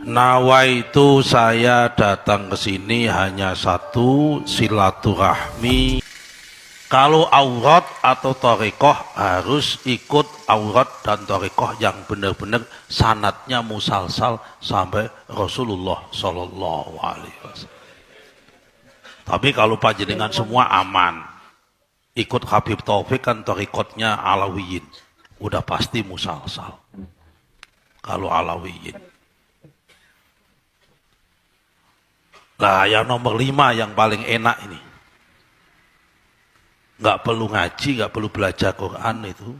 Nawaitu saya datang ke sini hanya satu, silaturahmi. Kalau aurat atau thariqah harus ikut aurat dan thariqah yang benar-benar sanadnya musalsal sampai Rasulullah Sallallahu Alaihi Wasallam. Tapi kalau panjenengan semua aman, ikut Habib Taufik kan thariqatnya Alawiyin, udah pasti musalsal. Kalau Alawiyin. Nah, yang nomor 5 yang paling enak ini. Nggak perlu ngaji, nggak perlu belajar Quran itu.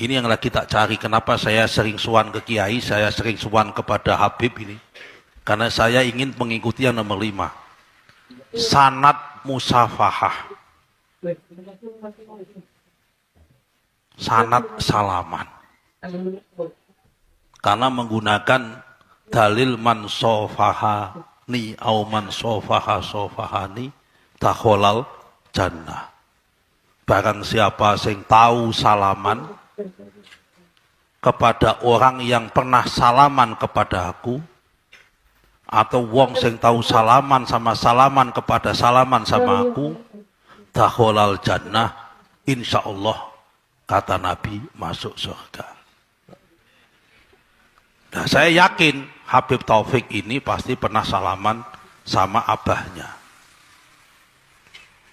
Ini yang lagi tak cari. Kenapa saya sering suan ke Kiai, saya sering suan kepada Habib ini. Karena saya ingin mengikuti yang nomor 5. Sanad musafahah. Sanad salaman. Karena menggunakan dalil man sofahani au man sofaha sofahani takholal jannah. Barang siapa sing tahu salaman kepada orang yang pernah salaman kepada aku, atau wong sing tahu salaman kepada salaman sama aku, dakholal jannah, insyaallah kata Nabi masuk surga. Nah, saya yakin Habib Taufik ini pasti pernah salaman sama abahnya.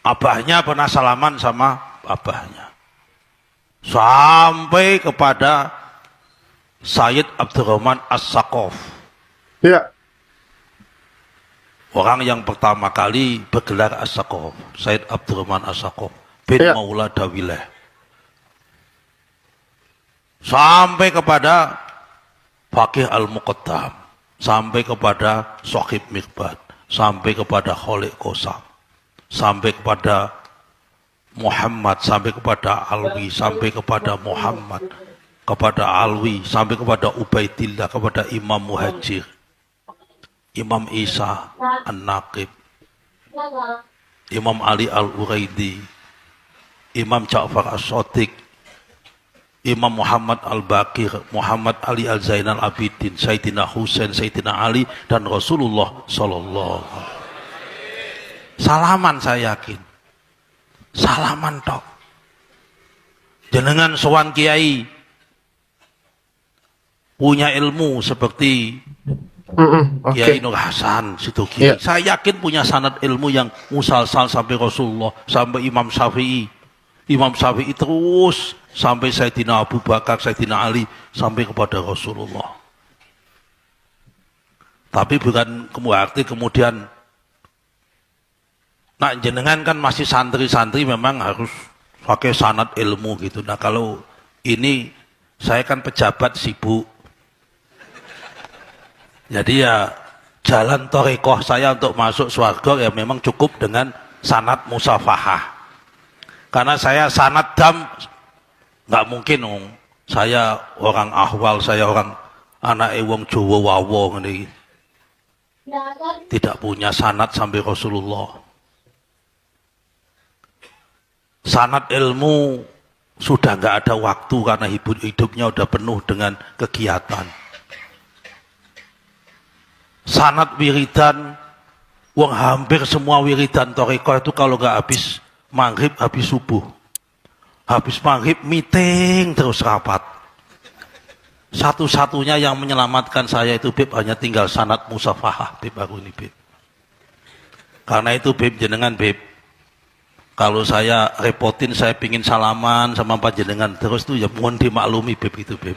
Abahnya pernah salaman sama abahnya. Sampai kepada Sayyid Abdurrahman As-Saqaf. Ya. Orang yang pertama kali bergelar As-Saqaf, Sayyid Abdurrahman As-Saqaf bin Maula Dawilah. Sampai kepada Faqih Al-Muqaddam, sampai kepada Sohib Miqbad, sampai kepada Kholiq Qosam, sampai kepada Muhammad, sampai kepada Alwi, sampai kepada Muhammad, kepada Alwi, sampai kepada Ubaidillah, kepada Imam Muhajir, Imam Isa An-Naqib, Imam Ali Al-Uraidi, Imam Ja'far As-Shadiq, Imam Muhammad Al-Baqir, Muhammad Ali Al-Zainal Abidin, Sayyidina Husain, Sayyidina Ali, dan Rasulullah Sallallahu Alaihi Wasallam. Salaman saya yakin. Salaman tok. Jenengan sowan kiai punya ilmu seperti Kiai Nur Hasan situ kiai. Yeah. Saya yakin punya sanad ilmu yang musalsal sampai Rasulullah, sampai Imam Syafi'i. Imam Syafi'i terus sampai Sayyidina Abu Bakar, Sayyidina Ali, sampai kepada Rasulullah. Tapi bukan berarti kemudian nah jenengan kan masih santri-santri memang harus pakai sanad ilmu gitu. Nah kalau ini saya kan pejabat sibuk. Jadi ya jalan thariqah saya untuk masuk surga ya memang cukup dengan sanad musafahah. Karena saya sanad dam nggak mungkin dong. Saya orang ahwal, saya orang anak wong Jawa wawong ini. Tidak punya sanad sampai Rasulullah. Sanad ilmu sudah nggak ada waktu karena hidupnya udah penuh dengan kegiatan. Sanad wiridan, wong hampir semua wiridan thariqah itu kalau nggak habis maghrib, habis subuh. Habis maghrib meeting terus rapat. Satu-satunya yang menyelamatkan saya itu Bib hanya tinggal sanad musafahah Bib aku ini Bib. Karena itu Bib jenengan Bib. Kalau saya repotin, saya pingin salaman sama panjenengan terus tuh ya mohon dimaklumi Bib itu Bib.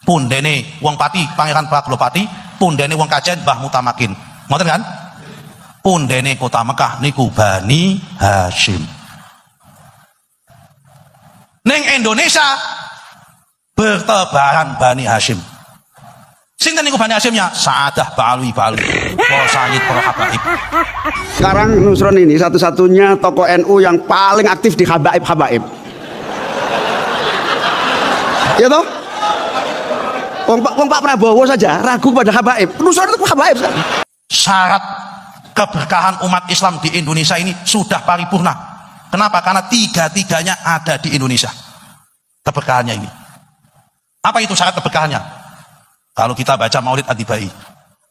Pundene wong pati Pangeran Bagolopati, pundene wong Kajen Mbah Mutamakin. Ngoten kan? Pundene kota Mekah niku Bani Hashim. Ning Indonesia bertebaran Bani Hashim. Sinten niku Bani Hashimnya? Sa'adah Ba'alwi Ba'alwi, para sayyid, para habaib. Sekarang Nusron ini satu-satunya tokoh NU yang paling aktif di habaib-habaib. Ya toh? Wong Pak Prabowo saja ragu pada habaib. Nusron itu habaib. Syarat keberkahan umat Islam di Indonesia ini sudah paripurna. Kenapa? Karena tiga-tiganya ada di Indonesia. Keberkahannya ini. Apa itu syarat keberkahannya? Kalau kita baca Maulid Ad-Dibai,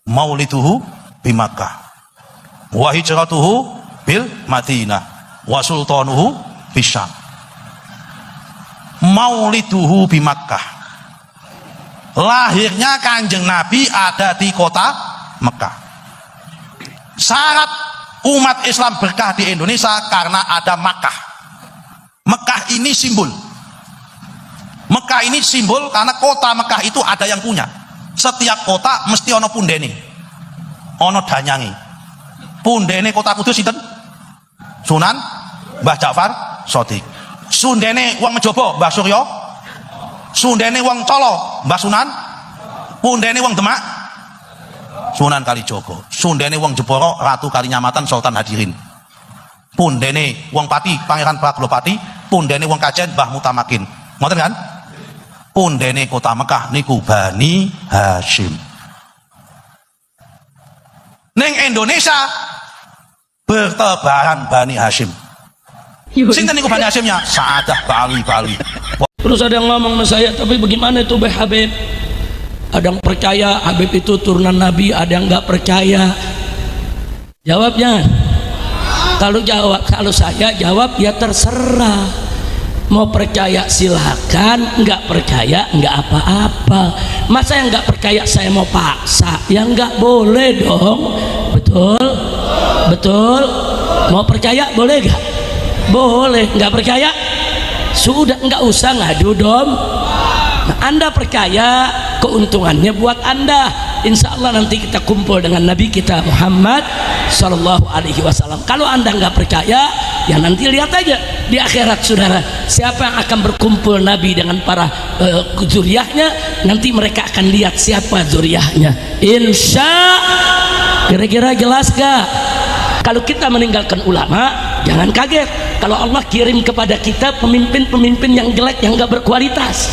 mauliduhu bi Makkah wa hijratuhu bil Madinah wa sultanuhu bisyam. Mauliduhu bi Makkah, lahirnya Kanjeng Nabi ada di kota Mekah. Syarat umat Islam berkah di Indonesia karena ada Makkah. Mekah ini simbol. Mekah ini simbol karena kota Mekah itu ada yang punya. Setiap kota mesti ono pundene, ono danyangi. Pundene kota Kudus sinten? Sunan Mbah Ja'far Shadiq. Sundene wong Mejobo Mbah Suryo. Sundene wong Colo Mbah Sunan. Pundene wong Demak Sunan Kalijogo. Sundene wong Jeporo Ratu Kalinyamatan Sultan Hadirin. Pundene wong Pati Pangeran Praglopati. Pundene wong Kajen Mbah Mutamakin. Ngoten kan? Pundene kota Mekah niku Bani Hashim. Neng Indonesia bertebaran Bani Hashim. Sinten niku Bani Hashimnya? Sa'adah Bali. Terus ada yang ngomong sama saya, tapi bagaimana itu Habib? Ada yang percaya Habib itu turunan Nabi, ada yang nggak percaya. Jawabnya, kalau saya jawab ya terserah. Mau percaya silakan, nggak percaya nggak apa-apa. Masa yang nggak percaya saya mau paksa? Ya nggak boleh dong. Betul. Mau percaya boleh nggak? Boleh. Nggak percaya? Sudah, nggak usah ngadu dong. Nah, Anda percaya, keuntungannya buat Anda. Insya Allah nanti kita kumpul dengan Nabi kita Muhammad Sallallahu Alaihi Wasallam. Kalau Anda nggak percaya, ya nanti lihat aja di akhirat, saudara, siapa yang akan berkumpul Nabi dengan para zuriyahnya. Nanti mereka akan lihat siapa zuriyahnya. Insya, kira-kira jelas gak? Kalau kita meninggalkan ulama, jangan kaget kalau Allah kirim kepada kita pemimpin-pemimpin yang jelek, yang gak berkualitas,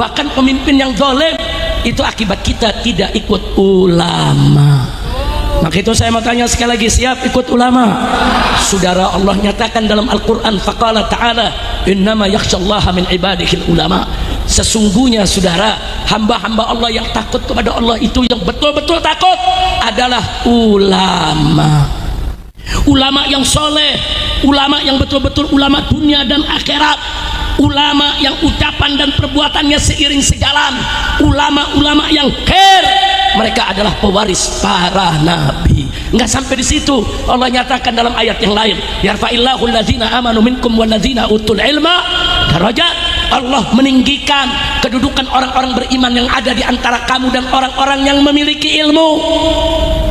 bahkan pemimpin yang zalim. Itu akibat kita tidak ikut ulama. Maka itu saya mau tanya sekali lagi, siap ikut ulama? Saudara, Allah nyatakan dalam Al-Quran, faqala ta'ala innama yakhshallaha min ibadihil ulama. Sesungguhnya saudara, hamba-hamba Allah yang takut kepada Allah itu, yang betul-betul takut, adalah ulama. Ulama yang soleh, ulama yang betul-betul ulama dunia dan akhirat, ulama yang ucapan dan perbuatannya seiring sejalan, ulama-ulama yang khair. Mereka adalah pewaris para nabi. Enggak sampai di situ, Allah nyatakan dalam ayat yang lain, yarfa'illahu allazina amanu minkum wallazina utul ilma darajat. Allah meninggikan kedudukan orang-orang beriman yang ada di antara kamu dan orang-orang yang memiliki ilmu.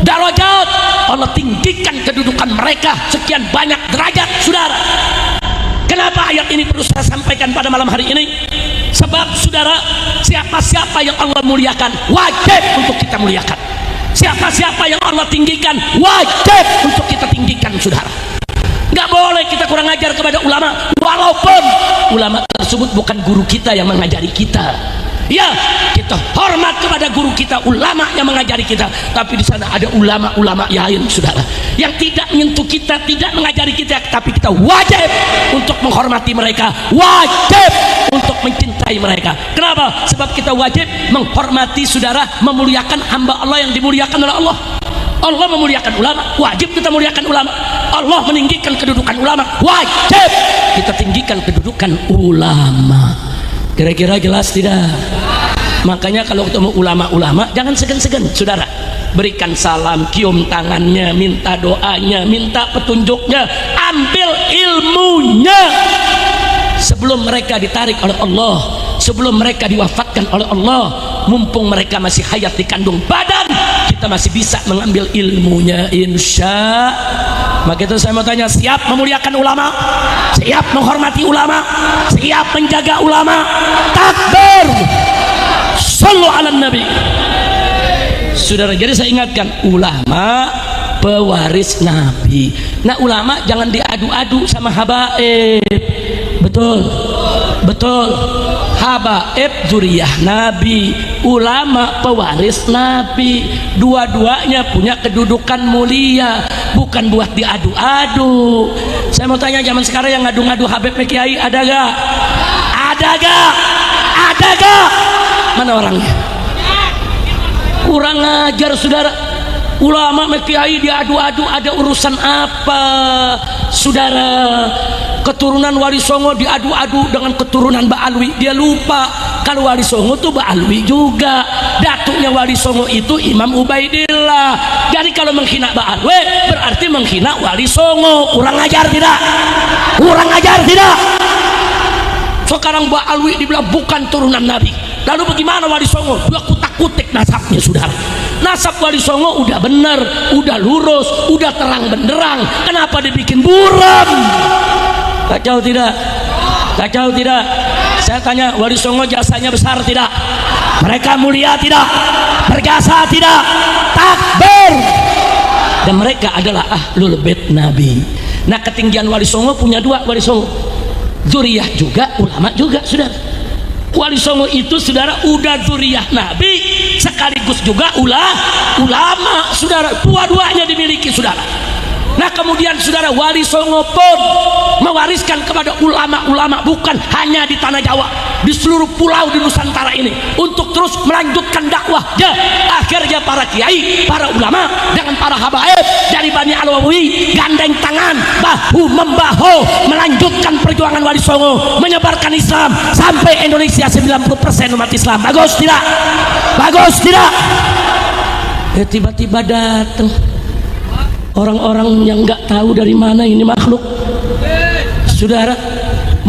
Darajat, Allah tinggikan kedudukan mereka sekian banyak derajat, saudara. Kenapa ayat ini perlu saya sampaikan pada malam hari ini? Sebab saudara, siapa-siapa yang Allah muliakan, wajib untuk kita muliakan. Siapa-siapa yang Allah tinggikan, wajib untuk kita tinggikan, saudara. Nggak boleh kita kurang ajar kepada ulama, walaupun ulama tersebut bukan guru kita yang mengajari kita. Ya, kita hormat kepada guru kita, ulama yang mengajari kita. Tapi di sana ada ulama-ulama lain, saudara, yang tidak menyentuh kita, tidak mengajari kita, tapi kita wajib untuk menghormati mereka, wajib untuk mencintai mereka. Kenapa? Sebab kita wajib menghormati, saudara, memuliakan hamba Allah yang dimuliakan oleh Allah. Allah memuliakan ulama, wajib kita muliakan ulama. Allah meninggikan kedudukan ulama, wajib kita tinggikan kedudukan ulama. Kira-kira jelas tidak? Makanya kalau ketemu ulama-ulama, jangan segan-segan, saudara. Berikan salam, cium tangannya, minta doanya, minta petunjuknya, ambil ilmunya. Sebelum mereka ditarik oleh Allah, sebelum mereka diwafatkan oleh Allah, mumpung mereka masih hayat di kandung badan, kita masih bisa mengambil ilmunya, insya. Maka itu saya mau tanya, siap memuliakan ulama, siap menghormati ulama, siap menjaga ulama? Takbir, sallu ala nabi. Saudara, jadi saya ingatkan, ulama pewaris nabi. Nah, ulama jangan diadu-adu sama habaib. Betul. Habaib zuriyah nabi, ulama pewaris nabi. Dua-duanya punya kedudukan mulia, bukan buat diadu-adu. Saya mau tanya, zaman sekarang yang ngadu-ngadu Habib Kiai ada gak? Ada gak? Mana orangnya? Kurang ajar saudara. Ulama kiai diadu-adu, ada urusan apa saudara? Keturunan Wali Songo diadu-adu dengan keturunan Mbak Alwi. Dia lupa kalau Wali Songo tuh Mbak Alwi juga. Datuknya Wali Songo itu Imam Ubaidillah. Jadi kalau menghina Mbak Alwi berarti menghina Wali Songo. Kurang ajar tidak? Kurang ajar tidak? Sekarang Mbak Alwi dibilang bukan turunan Nabi. Lalu bagaimana Wali Songo? Dia kutak-kutik nasabnya saudara. Nasab Wali Songo udah bener, udah lurus, udah terang benderang. Kenapa dibikin buram? Kacau tidak? Kacau tidak? Saya tanya, Wali Songo jasanya besar tidak? Mereka mulia tidak? Berjasa tidak? Takbir! Dan mereka adalah ahlul bait Nabi. Nah, ketinggian Wali Songo punya dua Wali Songo. Zuriyah juga, ulama juga, saudara. Wali Songo itu saudara udah zuriyah Nabi sekaligus juga ulama saudara, dua-duanya dimiliki saudara. Nah kemudian saudara, Wali Songo pun mewariskan kepada ulama-ulama bukan hanya di tanah Jawa, di seluruh pulau di Nusantara ini untuk terus melanjutkan dakwahnya. Akhirnya para kiai, para ulama dengan para habaib dari Bani Alawi gandeng tangan bahu membahu melanjutkan perjuangan Wali Songo menyebarkan Islam sampai Indonesia 90% umat Islam. Bagus tidak? Bagus tidak? Tiba-tiba datang orang-orang yang nggak tahu dari mana ini makhluk saudara,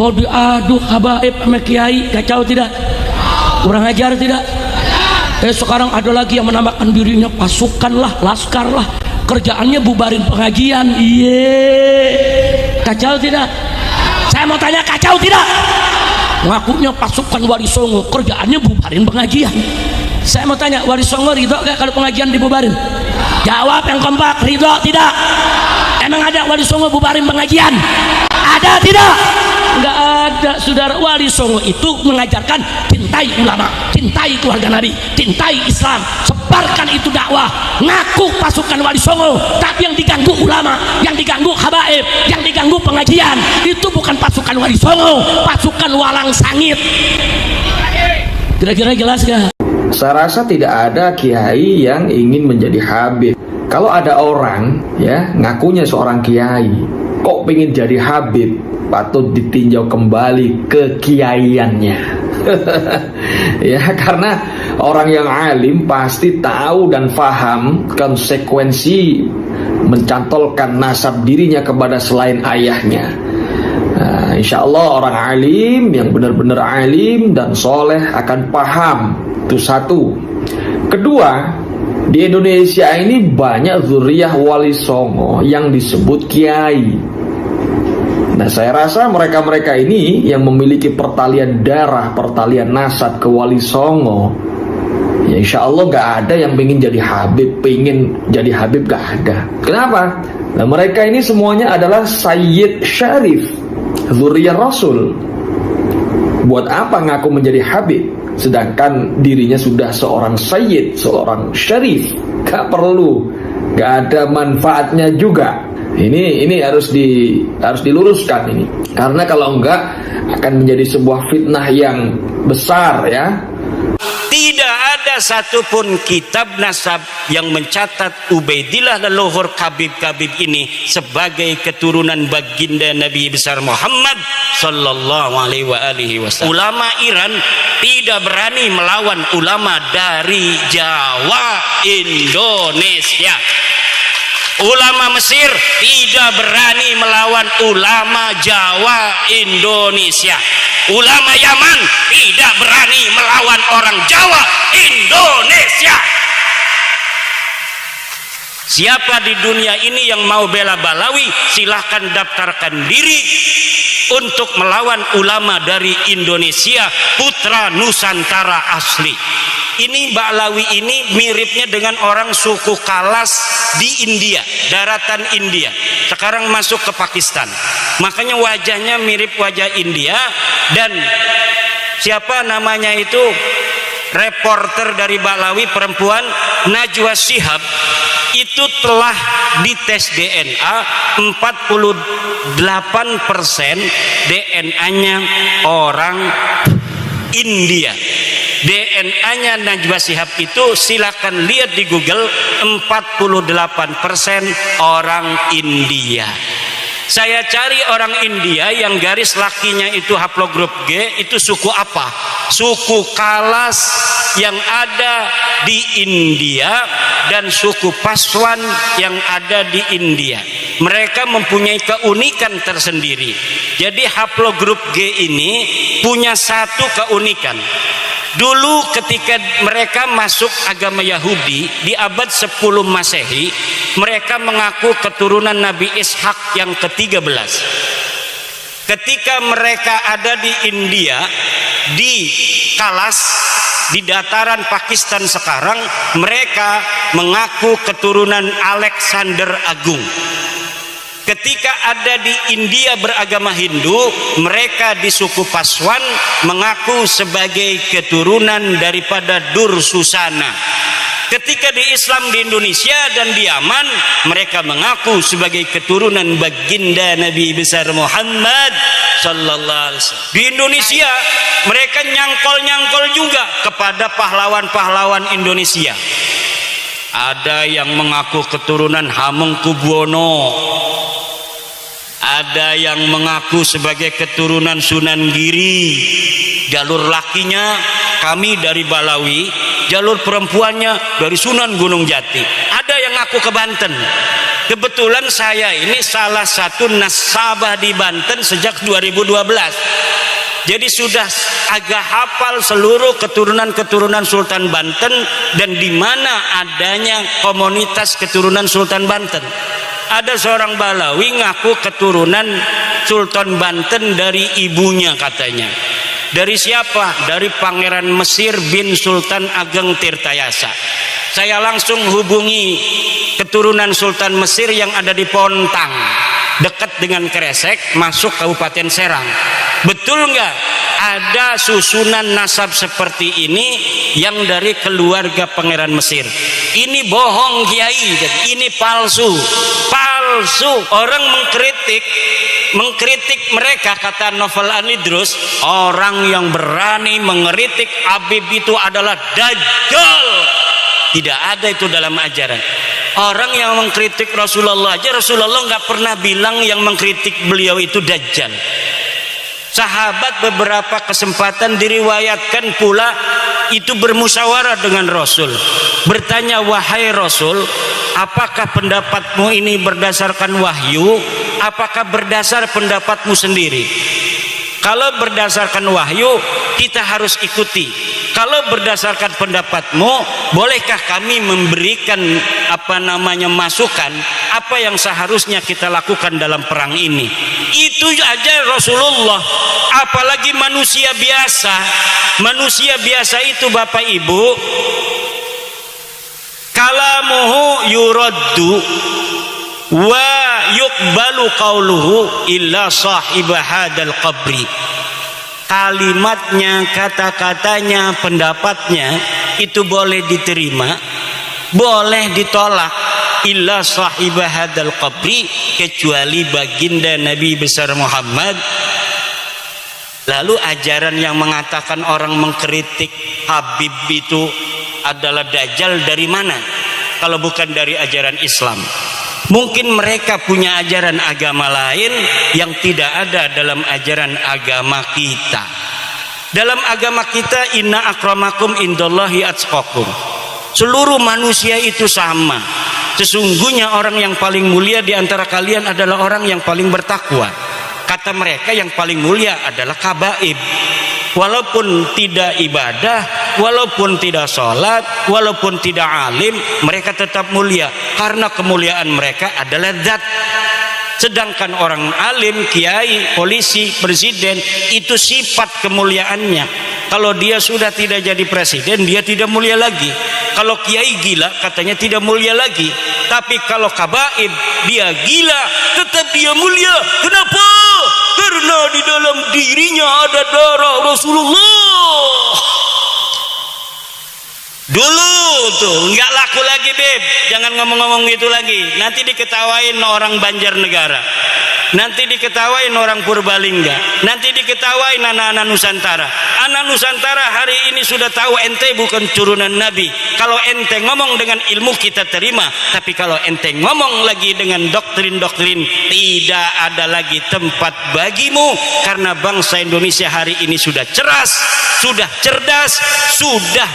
mau diadu habaib sama kiai. Kacau tidak? Kurang ajar tidak? Sekarang ada lagi yang menamakan dirinya pasukan lah, laskar lah, kerjaannya bubarin pengajian. Kacau tidak? Saya mau tanya, kacau tidak? Ngakunya pasukan Wali Songo, kerjaannya bubarin pengajian. Saya mau tanya, Wali Songo ridho gak kalau pengajian dibubarin? Jawab yang kompak, ridho tidak? Emang ada Wali Songo bubarin pengajian? Ada tidak? Enggak ada saudara. Wali Songo itu mengajarkan cintai ulama, cintai keluarga Nabi, cintai Islam, sebarkan itu dakwah. Ngaku pasukan Wali Songo, tapi yang diganggu ulama, yang diganggu habaib, yang diganggu pengajian itu bukan pasukan Wali Songo, pasukan walang sangit. Kira-kira jelas gak? Saya rasa tidak ada kiai yang ingin menjadi habib. Kalau ada orang ya ngakunya seorang kiai kok pengen jadi habib, patut ditinjau kembali kekiaiannya. Ya, karena orang yang alim pasti tahu dan paham konsekuensi mencantolkan nasab dirinya kepada selain ayahnya. Nah, insya Allah orang alim yang benar-benar alim dan soleh akan paham. Itu satu. Kedua, di Indonesia ini banyak zuriyah Wali Songo yang disebut kiai. Nah, saya rasa mereka-mereka ini yang memiliki pertalian darah, pertalian nasab ke Wali Songo, ya insya Allah gak ada yang pengen jadi habib, gak ada. Kenapa? Nah, mereka ini semuanya adalah Sayyid Syarif, zuriyah Rasul. Buat apa ngaku menjadi habib sedangkan dirinya sudah seorang sayyid, seorang syarif? Gak perlu, gak ada manfaatnya juga. Ini harus diluruskan ini, karena kalau enggak akan menjadi sebuah fitnah yang besar ya. Tidak ada satupun kitab nasab yang mencatat Ubaidillah leluhur Habib ini sebagai keturunan baginda Nabi besar Muhammad sallallahu alaihi wasallam. Ulama Iran tidak berani melawan ulama dari Jawa, Indonesia. Ulama Mesir tidak berani melawan ulama Jawa, Indonesia. Ulama Yaman tidak berani melawan orang Jawa, Indonesia. Siapa di dunia ini yang mau bela Balawi, silahkan daftarkan diri untuk melawan ulama dari Indonesia, putra Nusantara asli. Ini Balawi ini miripnya dengan orang suku Kalas di India, daratan India. Sekarang masuk ke Pakistan. Makanya wajahnya mirip wajah India. Dan siapa namanya itu, reporter dari Balawi perempuan, Najwa Shihab, itu telah dites DNA 48% DNA-nya orang India. DNA-nya Najwa Shihab itu silakan lihat di Google, 48% orang India. Saya cari orang India yang garis lakinya itu haplogrup G, itu suku apa? Suku Kalas yang ada di India dan suku Paswan yang ada di India. Mereka mempunyai keunikan tersendiri. Jadi haplogrup G ini punya satu keunikan. Dulu ketika mereka masuk agama Yahudi di abad 10 Masehi, mereka mengaku keturunan Nabi Ishak yang ke-13. Ketika mereka ada di India, di Kalas, di dataran Pakistan sekarang, mereka mengaku keturunan Alexander Agung. Ketika ada di India beragama Hindu, mereka di suku Paswan mengaku sebagai keturunan daripada Dursusana. Ketika di Islam di Indonesia dan di Yaman, mereka mengaku sebagai keturunan baginda Nabi besar Muhammad sallallahu alaihi wasallam. Di Indonesia mereka nyangkol-nyangkol juga kepada pahlawan-pahlawan Indonesia. Ada yang mengaku keturunan Hamengkubuwono, ada yang mengaku sebagai keturunan Sunan Giri. Jalur lakinya kami dari Balawi, jalur perempuannya dari Sunan Gunung Jati. Ada yang ngaku ke Banten. Kebetulan saya ini salah satu nasabah di Banten sejak 2012. Jadi sudah agak hafal seluruh keturunan-keturunan Sultan Banten dan di mana adanya komunitas keturunan Sultan Banten. Ada seorang Balawi ngaku keturunan Sultan Banten dari ibunya katanya. Dari siapa? Dari Pangeran Mesir bin Sultan Ageng Tirtayasa. Saya langsung hubungi keturunan Sultan Mesir yang ada di Pontang, dekat dengan Kresek, masuk Kabupaten Serang. Betul nggak ada susunan nasab seperti ini yang dari keluarga Pangeran Mesir? Ini bohong Kiai, ini palsu. Orang mengkritik mereka, kata Novel Anidrus, orang yang berani mengkritik Habib itu adalah Dajjal. Tidak ada itu dalam ajaran. Orang yang mengkritik Rasulullah aja, Rasulullah nggak pernah bilang yang mengkritik beliau itu Dajjal. Sahabat beberapa kesempatan diriwayatkan pula itu bermusyawarah dengan Rasul, bertanya, wahai Rasul, apakah pendapatmu ini berdasarkan wahyu, apakah berdasar pendapatmu sendiri? Kalau berdasarkan wahyu kita harus ikuti. Kalau berdasarkan pendapatmu, bolehkah kami memberikan masukan apa yang seharusnya kita lakukan dalam perang ini? Itu aja Rasulullah. Apalagi manusia biasa. Manusia biasa itu Bapak Ibu, kalamuhu yuraddu wa yuqbalu qauluhu illa sahibah hadal qabri. Kalimatnya, kata-katanya, pendapatnya itu boleh diterima, boleh ditolak, illa sahibah hadal qabri, kecuali baginda Nabi besar Muhammad. Lalu ajaran yang mengatakan orang mengkritik Habib itu adalah Dajjal dari mana? Kalau bukan dari ajaran Islam. Mungkin mereka punya ajaran agama lain yang tidak ada dalam ajaran agama kita. Dalam agama kita, inna akramakum indallahi atqakum. Seluruh manusia itu sama. Sesungguhnya orang yang paling mulia di antara kalian adalah orang yang paling bertakwa. Kata mereka yang paling mulia adalah kabaib. Walaupun tidak ibadah, walaupun tidak sholat, walaupun tidak alim, mereka tetap mulia karena kemuliaan mereka adalah zat. Sedangkan orang alim, kiai, polisi, presiden itu sifat kemuliaannya. Kalau dia sudah tidak jadi presiden, dia tidak mulia lagi. Kalau kiai gila, katanya tidak mulia lagi. Tapi kalau kabaib, dia gila, tetap dia mulia. Kenapa? Karena di dalam dirinya ada darah Rasulullah. Dulu tuh nggak laku lagi, Beb. Jangan ngomong-ngomong gitu lagi. Nanti diketawain orang Banjarnegara, nanti diketawain orang Purbalingga, nanti diketawain anak-anak Nusantara. Anak Nusantara hari ini sudah tahu ente bukan turunan Nabi. Kalau ente ngomong dengan ilmu kita terima, tapi kalau ente ngomong lagi dengan doktrin-doktrin, tidak ada lagi tempat bagimu. Karena bangsa Indonesia hari ini sudah cerdas, sudah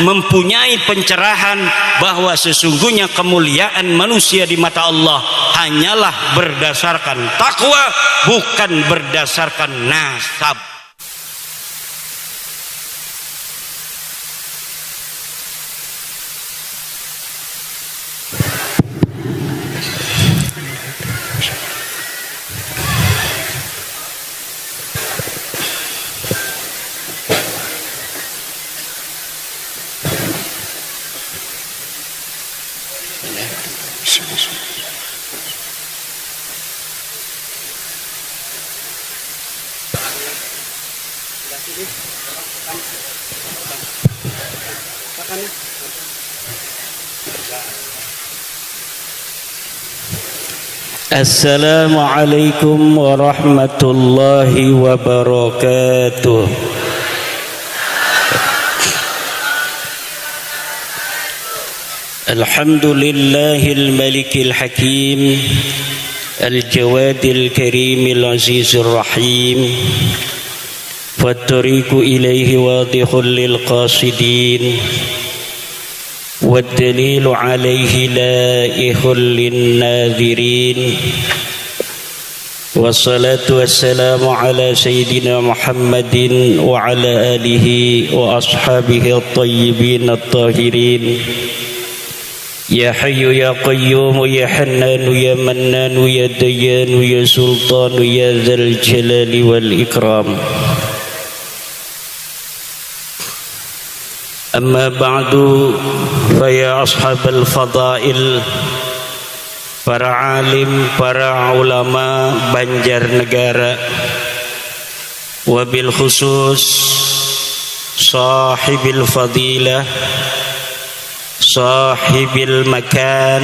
mempunyai pencerahan bahwa sesungguhnya kemuliaan manusia di mata Allah hanyalah berdasarkan takwa, bukan berdasarkan nasab. Assalamualaikum warahmatullahi wabarakatuh. Alhamdulillahil malikil hakim, al-jawadil karimil azizir rahim, fattariqu ilaihi wadihul lil qasidin, والدليل عليه لائح للناذرين. والصلاة والسلام على سيدنا محمد وعلى آله وأصحابه الطيبين الطاهرين. يا حي يا قيوم يا حنان يا منان يا ديان يا سلطان يا ذا الجلال والإكرام. أما بعد فيا أصحاب الفضائل, para alim, para ulama Banjarnegara, wabil khusus sahibil fadilah, sahibil makan,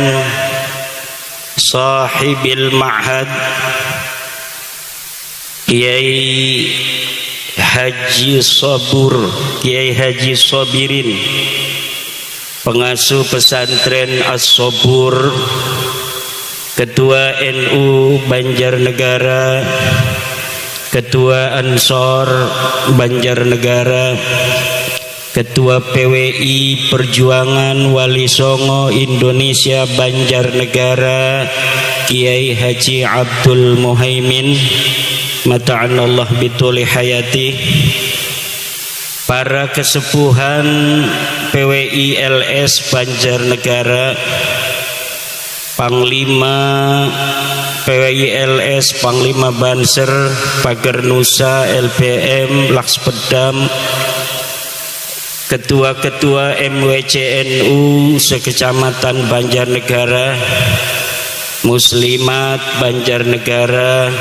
sahibil ma'had, Kiai Haji Sabur, Kiai Haji Sabirin, pengasuh pesantren As-Sabur, Ketua NU Banjarnegara, Ketua Ansor Banjarnegara, Ketua PWI Perjuangan Wali Songo Indonesia Banjarnegara, Kiai Haji Abdul Muhaimin, mata'anallah bituli hayati, para kesepuhan PWI LS Banjarnegara, Panglima PWI LS, Panglima Banser, Pagar Nusa, LPM, Lakspedam, ketua-ketua MWCNU sekecamatan Banjarnegara, Muslimat Banjarnegara,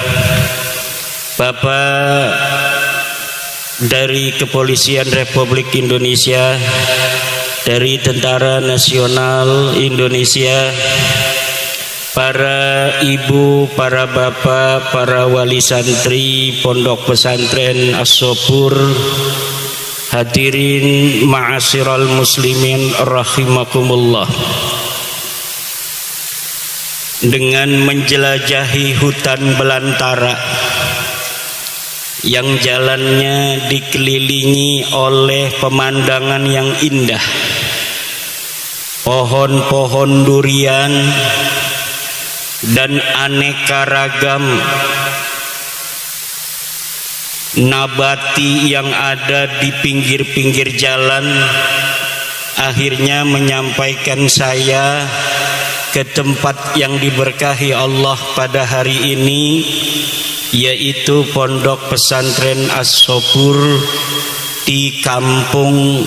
Bapak dari Kepolisian Republik Indonesia, dari Tentara Nasional Indonesia, para ibu, para bapak, para wali santri Pondok Pesantren As-Sabur, hadirin ma'asyiral muslimin rahimakumullah. Dengan menjelajahi hutan belantara yang jalannya dikelilingi oleh pemandangan yang indah, pohon-pohon durian dan aneka ragam nabati yang ada di pinggir-pinggir jalan, akhirnya menyampaikan saya ke tempat yang diberkahi Allah pada hari ini, yaitu Pondok Pesantren As-Sabur di Kampung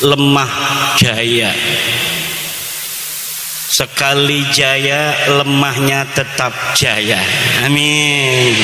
Lemah Jaya. Sekali jaya, lemahnya tetap jaya. Amin.